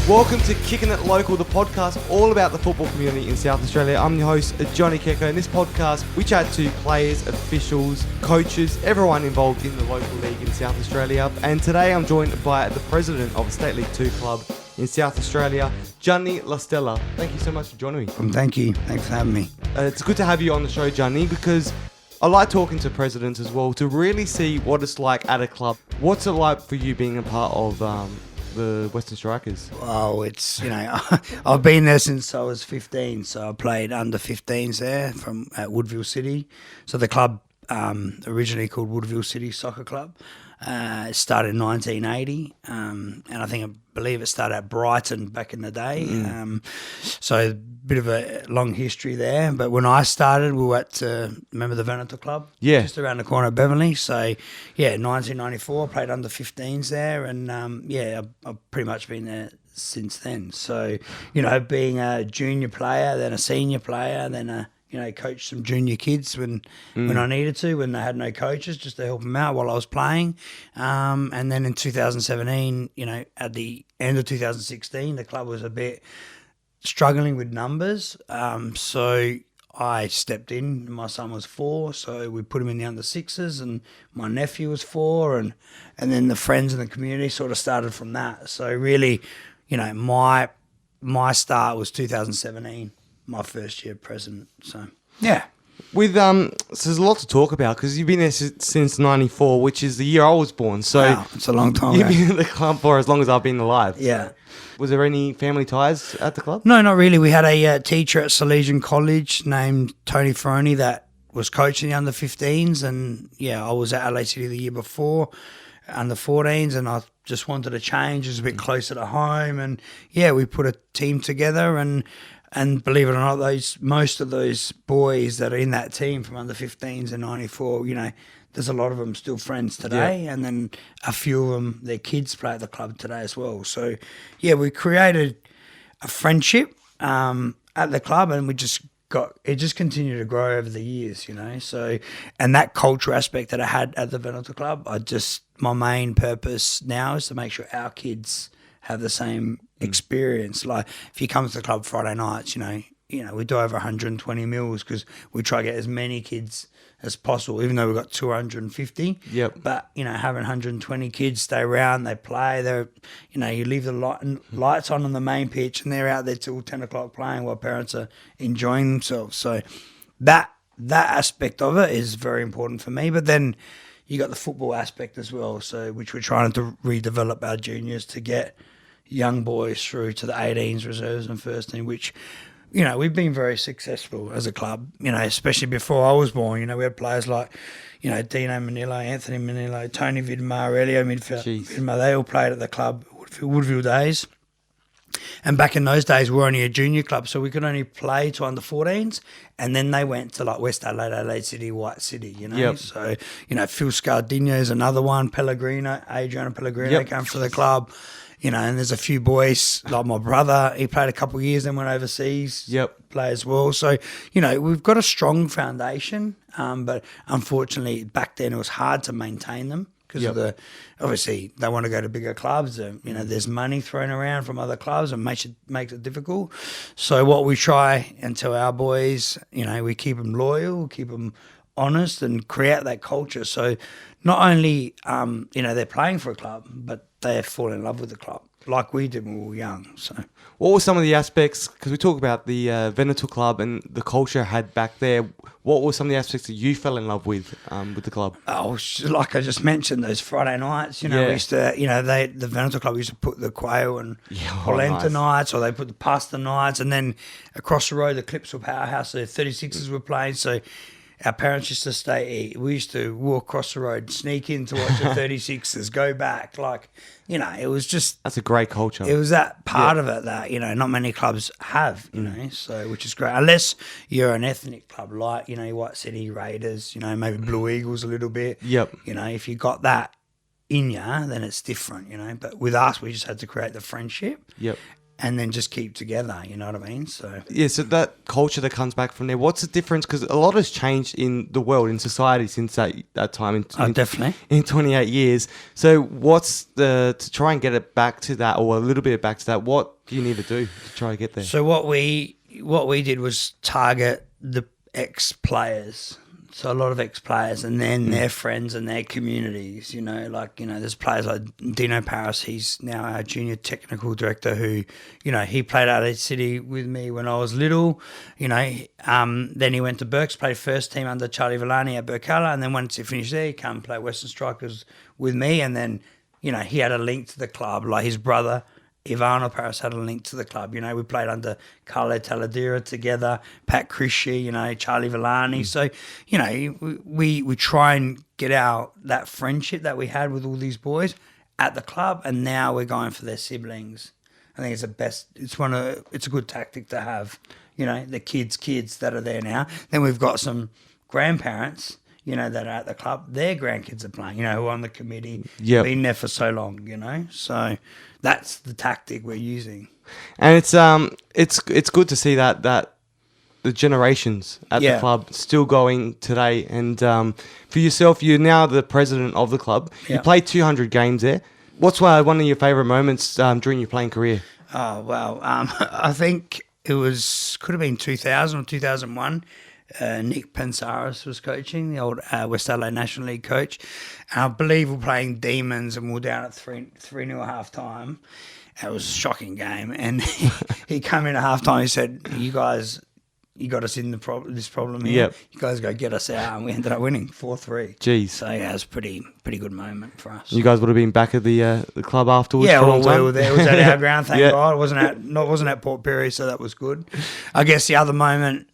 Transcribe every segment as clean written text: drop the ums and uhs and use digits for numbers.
Welcome to Kicking It Local, the podcast all about the football community in South Australia. I'm your host, Johnny Kecko. In this podcast, we chat to players, officials, coaches, everyone involved in the local league in South Australia. And today I'm joined by the president of a State League 2 club in South Australia, Gianni Lastella. Thank you so much for joining me. Thank you. Thanks for having me. It's good to have you on the show, Gianni, because I like talking to presidents as well to really see what it's like at a club. What's it like for you being a part of the Western Strikers? Well, it's, I've been there since I was 15, so I played under 15s there at Woodville City. So the club originally called Woodville City Soccer Club. It started in 1980, and I believe it started at Brighton back in the day. So a bit of a long history there. But when I started, we were at, remember the Veneto Club? Yeah. Just around the corner of Beverley. So, 1994, I played under 15s there. And, I've pretty much been there since then. So, being a junior player, then a senior player, then coached some junior kids when I needed to, when they had no coaches, just to help them out while I was playing. And then in 2017, at the end of 2016, the club was a bit struggling with numbers. So I stepped in. My son was 4, so we put him in the under 6s, and my nephew was 4, and then the friends in the community sort of started from that. So really, my start was 2017. My first year president, so yeah. With so there's a lot to talk about because you've been there since '94, which is the year I was born. So wow, it's a long time. You've been at the club for as long as I've been alive. Yeah. Was there any family ties at the club? No, not really. We had a teacher at Salesian College named Tony Ferroni that was coaching the under 15s, and I was at LA City the year before, under 14s, and I just wanted to change. It was a bit closer to home, and we put a team together. And believe it or not, most of those boys that are in that team from under 15s in 94, there's a lot of them still friends today. Yeah. And then a few of them, their kids play at the club today as well. So, we created a friendship at the club, and it just continued to grow over the years, So, and that culture aspect that I had at the Veneto Club, my main purpose now is to make sure our kids have the same experience. Like if you come to the club Friday nights, we do over 120 meals because we try to get as many kids as possible, even though we've got 250. Yep. But, having 120 kids stay around, they play, you leave the lights on the main pitch, and they're out there till 10 o'clock playing while parents are enjoying themselves. So that aspect of it is very important for me. But then you got the football aspect as well, so which we're trying to redevelop our juniors to get young boys through to the 18s, reserves and first team, which, we've been very successful as a club, especially before I was born. We had players like, Dino Manillo, Anthony Manillo, Tony Vidmar, Elio Vidmar, they all played at the club, Woodville days. And back in those days, we were only a junior club, so we could only play to under 14s, and then they went to like West Adelaide City, White City, Yep. So, Phil Scardino is another one, Adriano Pellegrino came to the club, and there's a few boys, like my brother, he played a couple of years, then went overseas, play as well. So, we've got a strong foundation, but unfortunately back then it was hard to maintain them. Because obviously they want to go to bigger clubs, and there's money thrown around from other clubs, and makes it difficult. So what we try and tell our boys, we keep them loyal, keep them honest, and create that culture. So not only they're playing for a club, but they fall in love with the club like we did when we were young. So what were some of the aspects, because we talk about the Veneto Club and the culture had back there, what were some of the aspects that you fell in love with the club? Oh, like I just mentioned, those Friday nights, we used to, the Veneto Club used to put the quail and polenta nights, or they put the pasta nights, and then across the road, the Clipsal Powerhouse, the 36ers were playing, so our parents used to we used to walk across the road, sneak in to watch the 36ers, go back. It was just... That's a great culture. It was that part of it that, not many clubs have, so which is great. Unless you're an ethnic club like, White City Raiders, maybe Blue Eagles a little bit. Yep. If you got that in you, then it's different, But with us, we just had to create the friendship. Yep. and then just keep together, you know what I mean? So Yeah, so that culture that comes back from there, what's the difference? Because a lot has changed in the world, in society since that time. definitely. In 28 years. So what's to try and get it back to that, or a little bit back to that, what do you need to do to try and get there? So what we did was target the ex-players. So a lot of ex-players and then their friends and their communities, there's players like Dino Paris. He's now our junior technical director who, he played out at City with me when I was little, then he went to Berks, played first team under Charlie Villani at Burkalla, and then once he finished there, he came play Western Strikers with me, and then, he had a link to the club, like his brother, Ivano Paris had a link to the club. We played under Carlo Taladera together, Pat Crisci, Charlie Villani. So, we try and get that friendship that we had with all these boys at the club, and now we're going for their siblings. I think it's the best. It's a good tactic to have. The kids that are there now. Then we've got some grandparents, that are at the club. Their grandkids are playing. Who are on the committee, been there for so long. So that's the tactic we're using. And it's good to see that the generations at the club still going today. And for yourself, you're now the president of the club. You played 200 games there. What's one of your favourite moments during your playing career? Oh, well, I think it could have been 2000 or 2001. Nick Pensaris was coaching, the old West Adelaide National League coach. And I believe we're playing Demons and we're down at 3-0 at half time. It was a shocking game. And he came in at half time. He said, you guys, you got us in this problem here. Yep. You guys go get us out. And we ended up winning 4-3. Jeez. So, yeah, it was a pretty good moment for us. You guys would have been back at the club afterwards? Yeah, for a well, long time? we were there. It was at our ground, thank God. It wasn't at Port Perry, so that was good. I guess the other moment,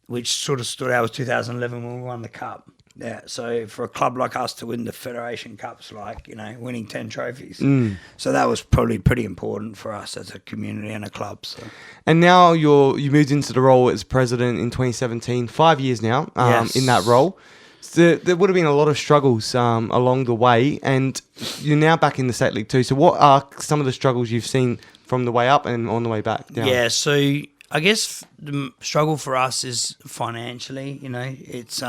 which sort of stood out, was 2011 when we won the Cup. Yeah, so for a club like us to win the Federation Cups, winning 10 trophies. So that was probably pretty important for us as a community and a club. So. And now you moved into the role as president in 2017, 5 years now in that role. So there would have been a lot of struggles along the way, and you're now back in the State League 2. So what are some of the struggles you've seen from the way up and on the way back down? Yeah, so I guess the struggle for us is financially, it's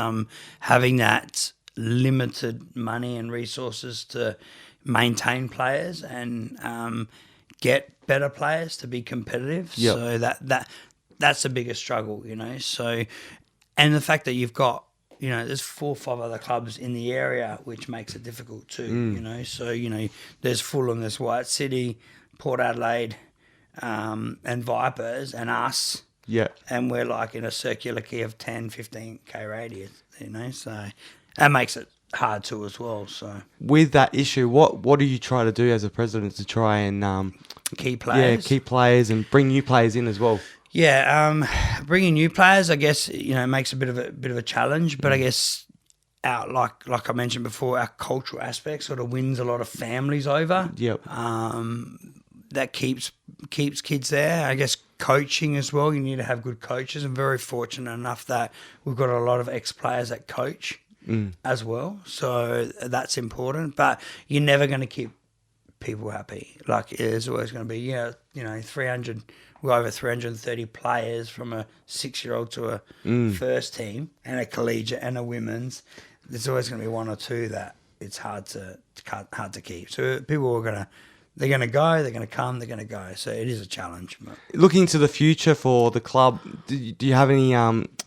having that limited money and resources to maintain players and get better players to be competitive. Yep. So that's the biggest struggle, So, and the fact that you've got, there's 4 or 5 other clubs in the area, which makes it difficult too, So, there's Fulham, there's White City, Port Adelaide, and Vipers and us. Yeah. And we're like in a circular key of 10, 15K radius, So that makes it hard too as well. So with that issue, what do you try to do as a president to try and keep players? Yeah, keep players and bring new players in as well. Yeah, bringing new players, I guess, makes a bit of a challenge, but I guess like I mentioned before, our cultural aspect sort of wins a lot of families over. Yep. That keeps kids there. I guess coaching as well. You need to have good coaches. I'm very fortunate enough that we've got a lot of ex-players that coach as well. So that's important. But you're never going to keep people happy. Like there's always going to be, 300. We're over 330 players from a 6-year-old to a first team and a collegiate and a women's. There's always going to be 1 or 2 that it's hard to keep. So people are they're going to go, they're going to come, they're going to go. So it is a challenge. But. Looking to the future for the club, do you have any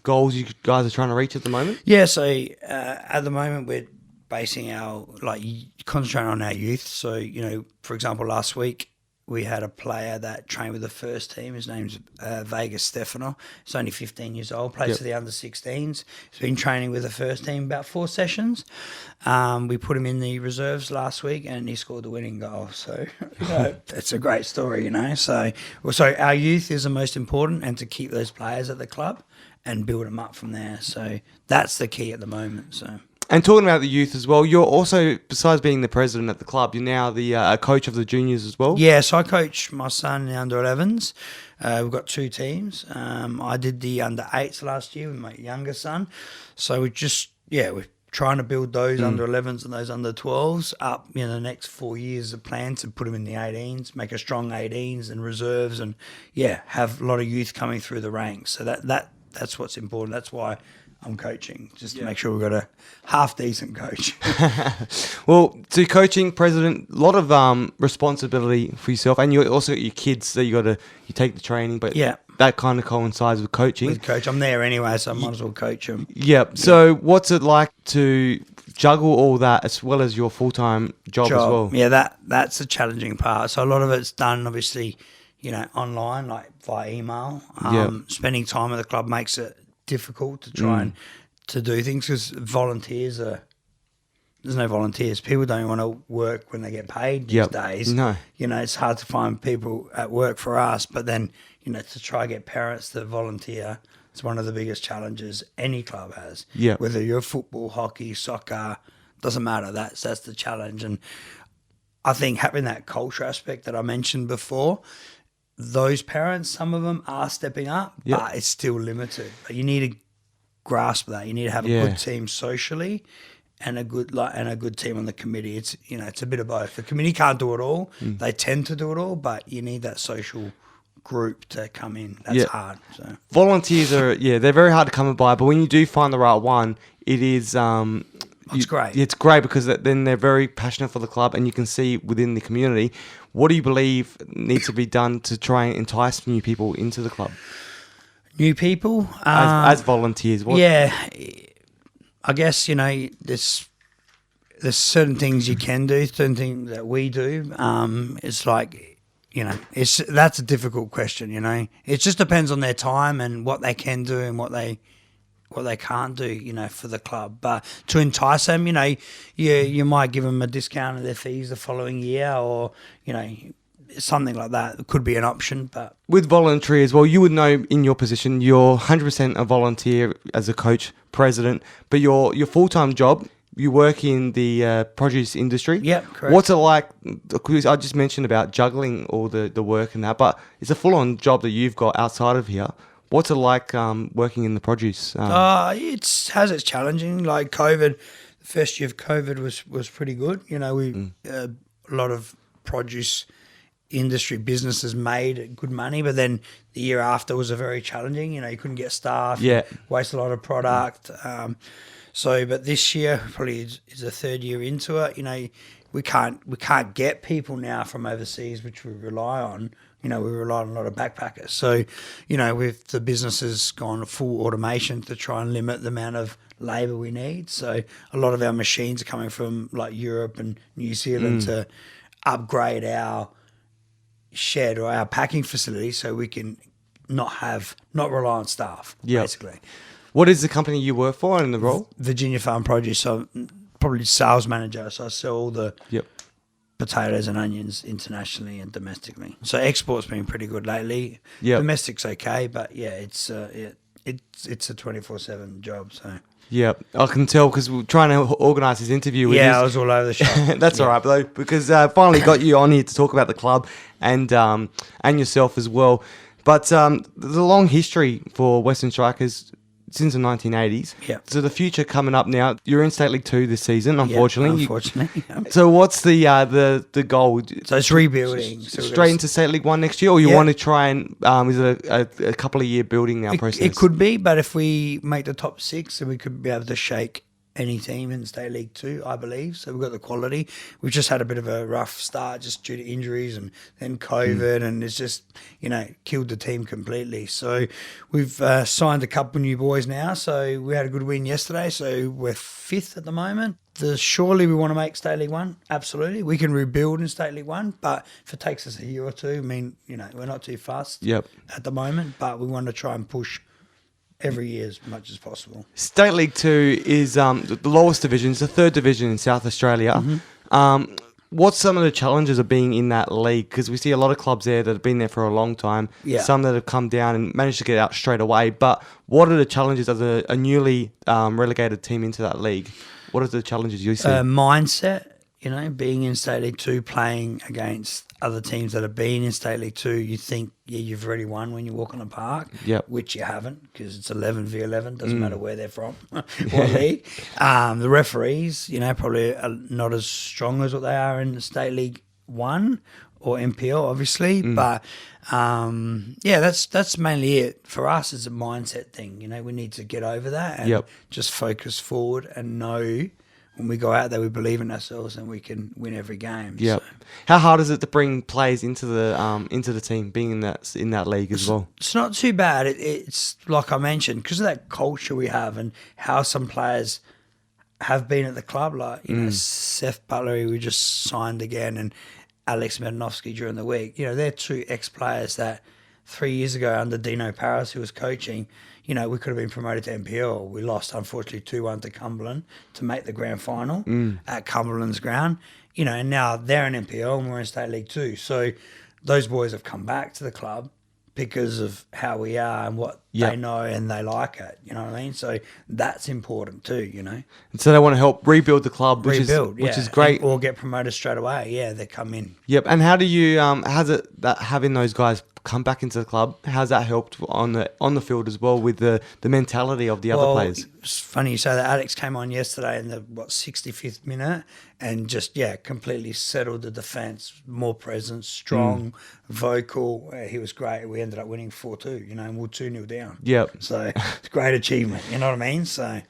goals you guys are trying to reach at the moment? Yeah, so at the moment we're basing concentrating on our youth. So, for example, last week we had a player that trained with the first team. His name's Vegas Stefano. He's only 15 years old, plays for the under-16s. He's been training with the first team about 4 sessions. We put him in the reserves last week and he scored the winning goal. So it's a great story, So our youth is the most important, and to keep those players at the club and build them up from there. So that's the key at the moment, so... And talking about the youth as well, you're also, besides being the president at the club, you're now the coach of the juniors as well? Yeah, so I coach my son in the under-11s. We've got 2 teams. I did the under-8s last year with my younger son. So we're trying to build those under 11s and those under 12s up in the next 4 years. The plan to put them in the 18s, make a strong 18s and reserves, and have a lot of youth coming through the ranks. So that's what's important. That's why I'm coaching, just to make sure we've got a half decent coach. Well, to coaching president, a lot of responsibility for yourself, and you also got your kids, so you take the training, but that kind of coincides with coaching. With coach, I'm there anyway, so I might as well coach them. Yep. So what's it like to juggle all that as well as your full-time job as well? Yeah, that's the challenging part. So a lot of it's done, obviously, online, like via email. Spending time at the club makes it difficult to try and to do things because there's no volunteers. People don't want to work when they get paid these days. No. It's hard to find people at work for us, but then, to try and get parents to volunteer, it's one of the biggest challenges any club has. Yeah. Whether you're football, hockey, soccer, doesn't matter. That's the challenge. And I think having that culture aspect that I mentioned before, those parents, some of them are stepping up, but it's still limited. But you need to grasp that. You need to have a good team socially and a good team on the committee. It's it's a bit of both. The committee can't do it all. They tend to do it all, but you need that social group to come in. That's hard. So volunteers are they're very hard to come by, but when you do find the right one, it is it's great. It's great because then they're very passionate for the club, and you can see within the community. What do you believe needs to be done to try and entice new people into the club? New people as volunteers. I guess there's certain things you can do, certain things that we do. It's like that's a difficult question. It just depends on their time and what they can do and what they can't do. For the club, but to entice them, you might give them a discount of their fees the following year, or something like that. It could be an option. But with voluntary as well, you would know in your position, you're 100% a volunteer as a coach president, but your full-time job, you work in the produce industry. Yeah, correct. What's it like? Because I just mentioned about juggling all the work and that, but it's a full-on job that you've got outside of here. What's it like working in the produce? It has its challenging. Like COVID, the first year of COVID was pretty good. A lot of produce industry businesses made good money, but then the year after was a very challenging. You couldn't get staff. Waste a lot of product. But this year probably is the third year into it. We can't get people now from overseas, which we rely on. We rely on a lot of backpackers. So, with the businesses gone full automation to try and limit the amount of labour we need. So a lot of our machines are coming from like Europe and New Zealand to upgrade our shed or our packing facility so we can not rely on staff, basically. What is the company you work for in the role? Virginia Farm Produce. So probably sales manager. So I sell all the potatoes and onions internationally and domestically. So export's been pretty good lately. Domestic's okay, but it's a 24/7 job. So yeah, I can tell because we're trying to organise this interview. I was all over the shop. That's all right, though, because finally got you on here to talk about the club and yourself as well. But there's a long history for Western Strikers since the 1980s. Yeah. So the future coming up now, you're in State League 2 this season, unfortunately. Unfortunately. So what's the goal? So it's rebuilding. Straight into State League 1 next year, or you want to try and, is it a couple of year building now process? It could be, but if we make the top 6, then we could be able to shake any team in State League 2, I believe. So we've got the quality. We've just had a bit of a rough start just due to injuries and then COVID, and it's just, killed the team completely. So we've signed a couple new boys now. So we had a good win yesterday. So we're 5th at the moment. Surely we want to make State League 1. Absolutely. We can rebuild in State League 1, but if it takes us a year or two, we're not too fast at the moment, but we want to try and push every year as much as possible. State League 2 is the lowest division. It's the 3rd division in South Australia. What's some of the challenges of being in that league? Because we see a lot of clubs there that have been there for a long time. Yeah. Some that have come down and managed to get out straight away. But what are the challenges as a newly relegated team into that league? What are the challenges you see? Mindset, being in State League 2, playing against other teams that have been in State League 2, you think, yeah, you've already won when you walk on the park, which you haven't, because it's 11v11, doesn't matter where they're from, what league. The referees, you know, probably are not as strong as what they are in the State League 1 or MPL, obviously, but yeah, that's mainly it. For us, it's a mindset thing, you know, we need to get over that and just focus forward and know when we go out there, we believe in ourselves and we can win every game. Yeah. So. How hard is it to bring players into the team, being in that league as well? It's not too bad. It's like I mentioned, because of that culture we have and how some players have been at the club, like you know, Seth Butler, who we just signed again, and Alex Medinovsky during the week. You know, they're two ex-players that 3 years ago under Dino Paris, who was coaching, you know, we could have been promoted to MPL. We lost, unfortunately, 2-1 to Cumberland to make the grand final at Cumberland's ground. You know, and now they're in MPL and we're in State League 2. So those boys have come back to the club because of how we are and what they know and they like it. You know what I mean? So that's important too, you know. And so they want to help rebuild the club, which is great. Or get promoted straight away. Yeah, they come in. Yep. And how do you, how's it that having those guys come back into the club, how's that helped on the field as well with the mentality of the other players? It's funny you say that. Alex came on yesterday in the 65th minute and just completely settled the defence, more presence, strong, vocal. He was great. We ended up winning 4-2, you know, and we're 2-0 down. Yep. So it's a great achievement, you know what I mean? So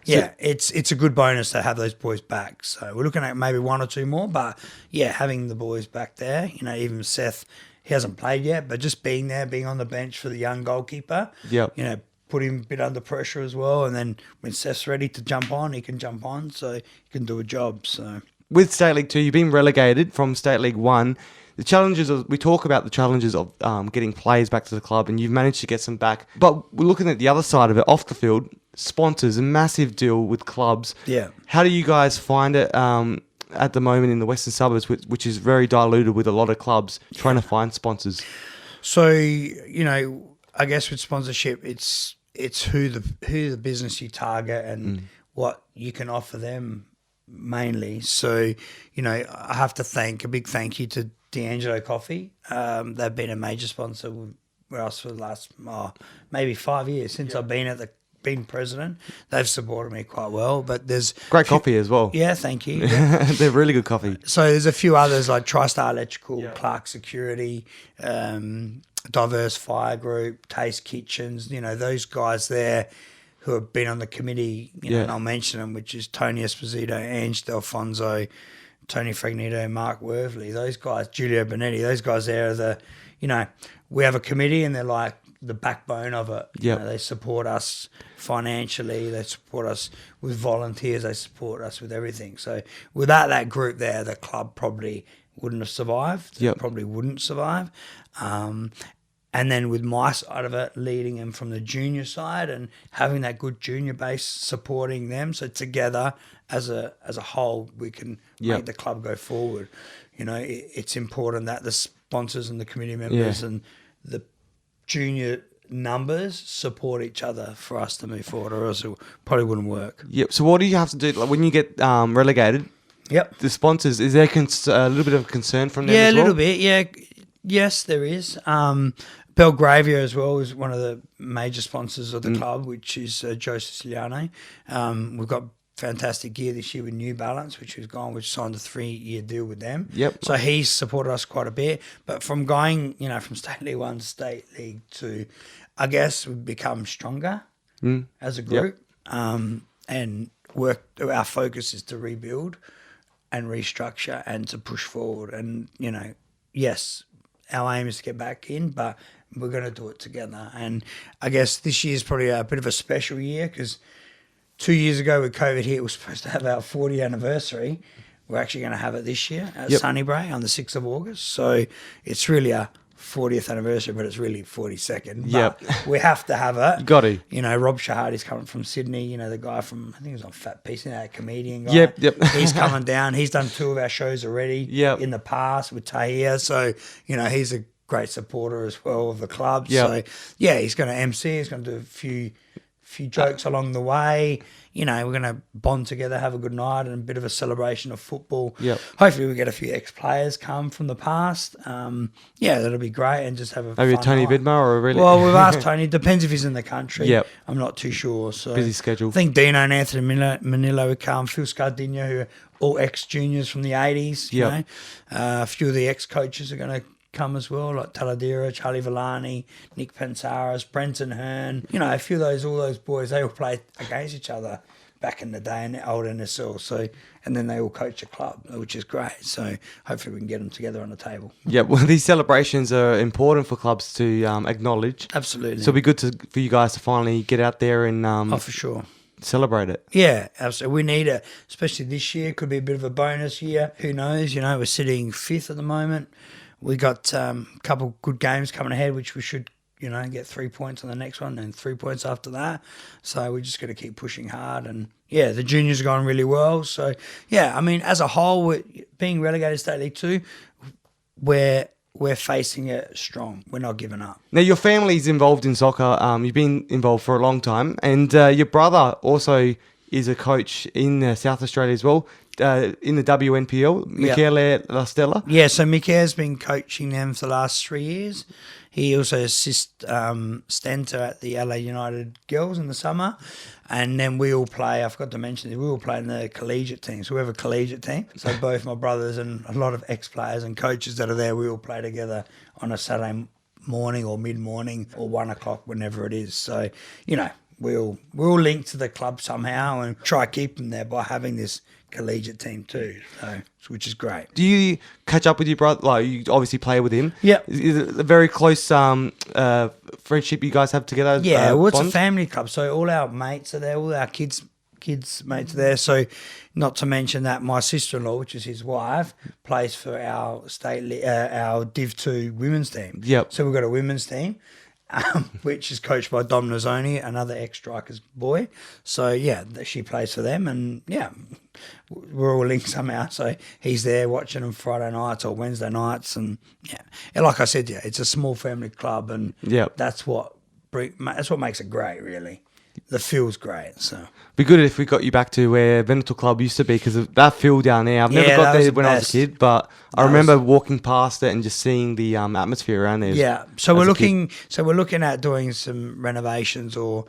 yeah, it's a good bonus to have those boys back. So we're looking at maybe one or two more, but yeah, having the boys back there, you know, even Seth, he hasn't played yet, but just being there, being on the bench for the young goalkeeper, you know, put him a bit under pressure as well. And then when Seth's ready to jump on, he can jump on, so he can do a job. So with State League 2, you've been relegated from State League 1. The challenges we talk about the challenges of getting players back to the club, and you've managed to get some back. But we're looking at the other side of it, off the field. Sponsors, a massive deal with clubs. Yeah. How do you guys find it at the moment in the Western Suburbs, which is very diluted with a lot of clubs trying to find sponsors? So, you know, I guess with sponsorship, it's who the business you target and what you can offer them mainly. So, you know, I have to a big thank you to D'Angelo Coffee. They've been a major sponsor with us for the last maybe 5 years since I've been president. They've supported me quite well, but there's great coffee as well. Yeah, thank you. They're really good coffee. So there's a few others like TriStar Electrical, Clark Security, Diverse Fire Group, Taste Kitchens, you know, those guys there who have been on the committee, you know, and I'll mention them, which is Tony Esposito, Ange Delfonso, Tony Fragnito, Mark Worthley, those guys, Giulio Bonetti, those guys there are the, you know, we have a committee and they're like the backbone of it. You know, they support us financially, they support us with volunteers, they support us with everything. So without that group there, the club probably wouldn't have survived. It probably wouldn't survive. And then with my side of it, leading them from the junior side and having that good junior base supporting them. So together as a whole, we can make the club go forward. You know, it's important that the sponsors and the committee members and the junior numbers support each other for us to move forward, or else it probably wouldn't work. Yep. So what do you have to do like when you get relegated? Yep. The sponsors, is there a little bit of concern from them as well? Yeah, a little bit. Yeah. Yes, there is. Belgravia as well is one of the major sponsors of the club, which is Joe Siciliano. We've got fantastic gear this year with New Balance, which signed a 3-year deal with them. Yep. So he's supported us quite a bit. But from going, you know, from State League 1 to State League 2, I guess we've become stronger as a group. And our focus is to rebuild and restructure and to push forward. And, you know, yes, our aim is to get back in, but we're going to do it together. And I guess this year's probably a bit of a special year because 2 years ago with COVID here, we were supposed to have our 40th anniversary. We're actually going to have it this year at Sunnybray on the 6th of August. So it's really a 40th anniversary, but it's really 42nd. But we have to have it. Got to. You know, Rob Shahadi's coming from Sydney. You know, the guy from, I think he was on Fat Piece, you know, that comedian guy. Yep. He's coming down. He's done 2 of our shows already in the past with Tahir. So, you know, he's a great supporter as well of the club. So, yeah, he's going to MC. He's going to do a few jokes along the way. You know, we're going to bond together, have a good night, and a bit of a celebration of football. Yep. Hopefully we get a few ex-players come from the past. That'll be great, and just have a Maybe fun Tony night. Vidmar or really? Well, we've asked Tony. It depends if he's in the country. Yep. I'm not too sure. So Busy schedule. I think Dino and Anthony Manillo would come. Phil Scardino, who are all ex-juniors from the 80s. You know, a few of the ex-coaches are going to come as well, like Taladera, Charlie Villani, Nick Pensaras, Brenton Hearn. You know, a few of all those boys, they all played against each other back in the day in the old NSL. So, and then they all coach a club, which is great. So hopefully we can get them together on the table. Yeah, well, these celebrations are important for clubs to acknowledge. Absolutely. So it'll be good for you guys to finally get out there and for sure. celebrate it. Yeah, absolutely. We need it, especially this year. Could be a bit of a bonus year. Who knows? You know, we're sitting 5th at the moment. We got a couple good games coming ahead, which we should, get 3 points on the next one and 3 points after that. So we're just going to keep pushing hard. And, the juniors are going really well. So, I mean, as a whole, we're being relegated State League 2, we're facing it strong. We're not giving up. Now, your family's involved in soccer. You've been involved for a long time. And your brother also is a coach in South Australia as well. In the WNPL, Michele Lastella. Yeah, so Michele's been coaching them for the last 3 years. He also assists Stenter at the LA United Girls in the summer. And then we all play, I forgot to mention this, we all play in the collegiate team. So we have a collegiate team. So both my brothers and a lot of ex-players and coaches that are there, we all play together on a Saturday morning or mid-morning or 1 o'clock, whenever it is. So, we're all linked to the club somehow and try to keep them there by having this collegiate team too, which is great. Do you catch up with your brother? Like, you obviously play with him. Yeah. Is it a very close friendship you guys have together? Yeah, well, it's bond? a family club, so all our mates are there, all our kids mates are there. So, not to mention that my sister-in-law, which is his wife, plays for our our Div 2 women's team. Yep. So we've got a women's team. Which is coached by Dom Nozzoni, another ex-Strikers boy. So, she plays for them, and, we're all linked somehow. So he's there watching them Friday nights or Wednesday nights, and, and like I said, it's a small family club, and that's what makes it great, really. The field's great, so. Be good if we got you back to where Veneto Club used to be, because that field down there, I've never got there when I was a kid, but I remember walking past it and just seeing the atmosphere around there. Yeah, so we're looking at doing some renovations or,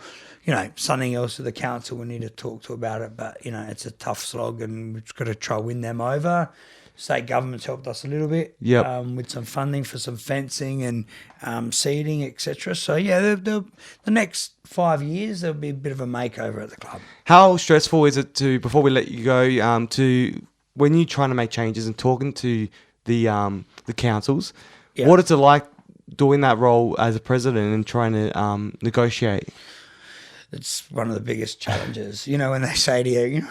something else with the council we need to talk to about it, but it's a tough slog and we've got to try to win them over. State government's helped us a little bit with some funding for some fencing and seating, etc. So, the next 5 years, there'll be a bit of a makeover at the club. How stressful is it before we let you go, to when you're trying to make changes and talking to the councils, what is it like doing that role as a president and trying to negotiate? It's one of the biggest challenges. When they say to you,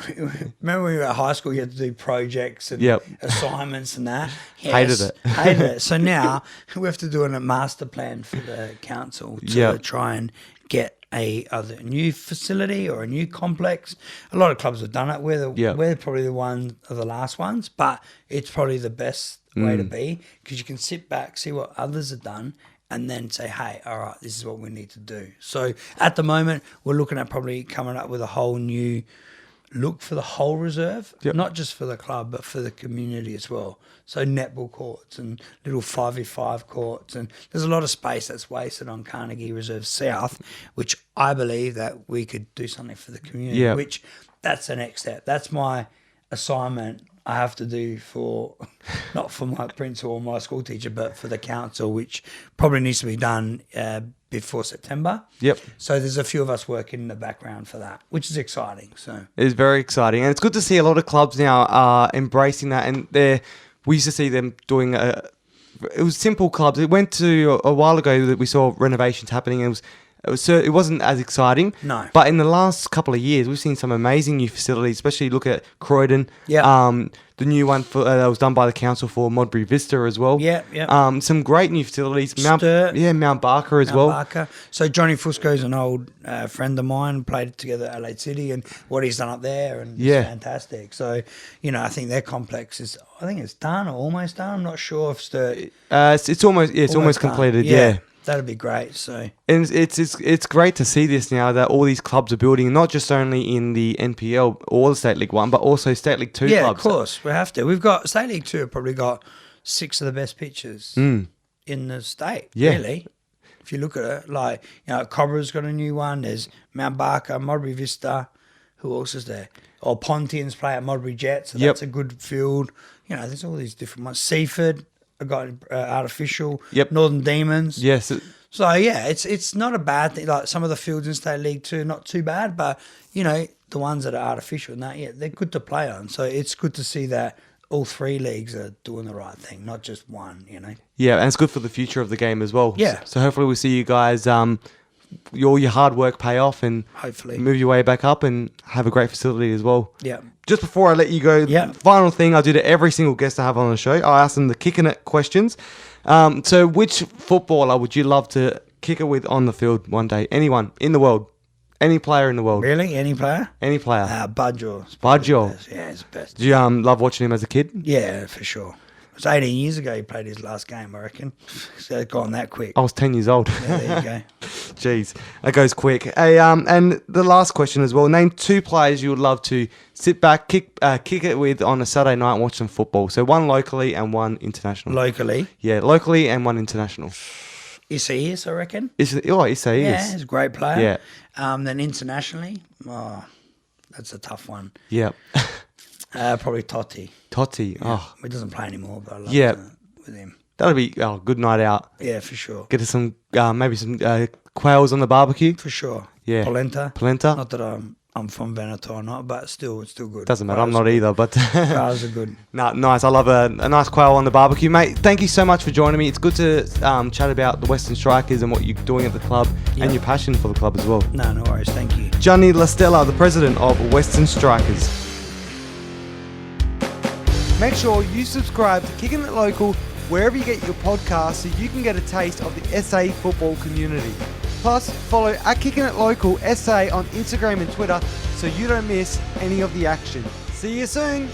remember when we were at high school, you had to do projects and assignments and that? Yes, Hated it. So now we have to do a master plan for the council to try and get either a new facility or a new complex. A lot of clubs have done it. We're probably one of the last ones, but it's probably the best way to be, because you can sit back, see what others have done, and then say, hey, all right, this is what we need to do. So at the moment, we're looking at probably coming up with a whole new look for the whole reserve, not just for the club, but for the community as well. So netball courts and little 5v5 courts. And there's a lot of space that's wasted on Carnegie Reserve South, which I believe that we could do something for the community, which that's the next step. That's my assignment I have to do not for my principal or my school teacher, but for the council, which probably needs to be done before September. Yep. So there's a few of us working in the background for that, which is exciting. So it's very exciting, and it's good to see a lot of clubs now are embracing that. And we used to see them doing it was simple clubs. It went to a while ago that we saw renovations happening, and it wasn't as exciting. No. But in the last couple of years, we've seen some amazing new facilities, especially look at Croydon. Yeah. The new one that was done by the council for Modbury Vista as well. Yeah, yeah. Some great new facilities. Mount Barker as well. Barker. So Johnny Fusco's an old friend of mine, played together at Adelaide City, and what he's done up there, and it's fantastic. So, I think their complex it's done or almost done. I'm not sure if it's almost completed. Yeah. That'd be great. So And it's great to see this now that all these clubs are building, not just only in the NPL or the State League 1, but also State League 2 yeah, clubs. of course we have to. We've got State League 2 have probably got 6 of the best pitches in the state. Yeah. Really, if you look at it, like Cobra's got a new one. There's Mount Barker, Modbury Vista. Who else is there? Or Pontians play at Modbury Jets, so that's a good field. There's all these different ones. Seaford, I got Artificial. Yep. Northern Demons. Yes. So yeah, it's not a bad thing. Like some of the fields in State League 2, not too bad, but the ones that are artificial and that, they're good to play on. So it's good to see that all 3 leagues are doing the right thing, not just one. Yeah, and it's good for the future of the game as well. Yeah. So hopefully we'll see you guys, all your hard work pay off and Hopefully move your way back up and have a great facility as well. Yeah. Just before I let you go, final thing I do to every single guest I have on the show, I ask them the kicking it questions. So which footballer would you love to kick it with on the field one day? Anyone in the world? Any player in the world? Really? Any player? Any player? Budjo. Budjo. Yeah, he's the best. Did you love watching him as a kid? Yeah, for sure. It was 18 years ago he played his last game, I reckon. So it's gone that quick. I was 10 years old. Yeah, there you go. Jeez, that goes quick. Hey, and the last question as well. Name 2 players you would love to sit back, kick it with on a Saturday night and watch some football. So 1 locally and 1 international. Locally? Yeah, locally and 1 international. Isaias, I reckon. Isaias. Yeah, he's a great player. Yeah. Then internationally, that's a tough one. Yeah. Probably Totti. Totti. Yeah. Oh. He doesn't play anymore, but I love with him. That'll be a good night out. Yeah, for sure. Get us some, maybe some quails on the barbecue. For sure. Yeah. Polenta. Polenta. Not that I'm from Veneto or not, but still, it's still good. Doesn't matter. I'm not either, but quails are good. No, nice. I love a nice quail on the barbecue, mate. Thank you so much for joining me. It's good to chat about the Western Strikers and what you're doing at the club and your passion for the club as well. No worries. Thank you. Gianni Lastella, the president of Western Strikers. Make sure you subscribe to Kicking It Local wherever you get your podcasts so you can get a taste of the SA football community. Plus, follow Kicking It Local SA on Instagram and Twitter so you don't miss any of the action. See you soon.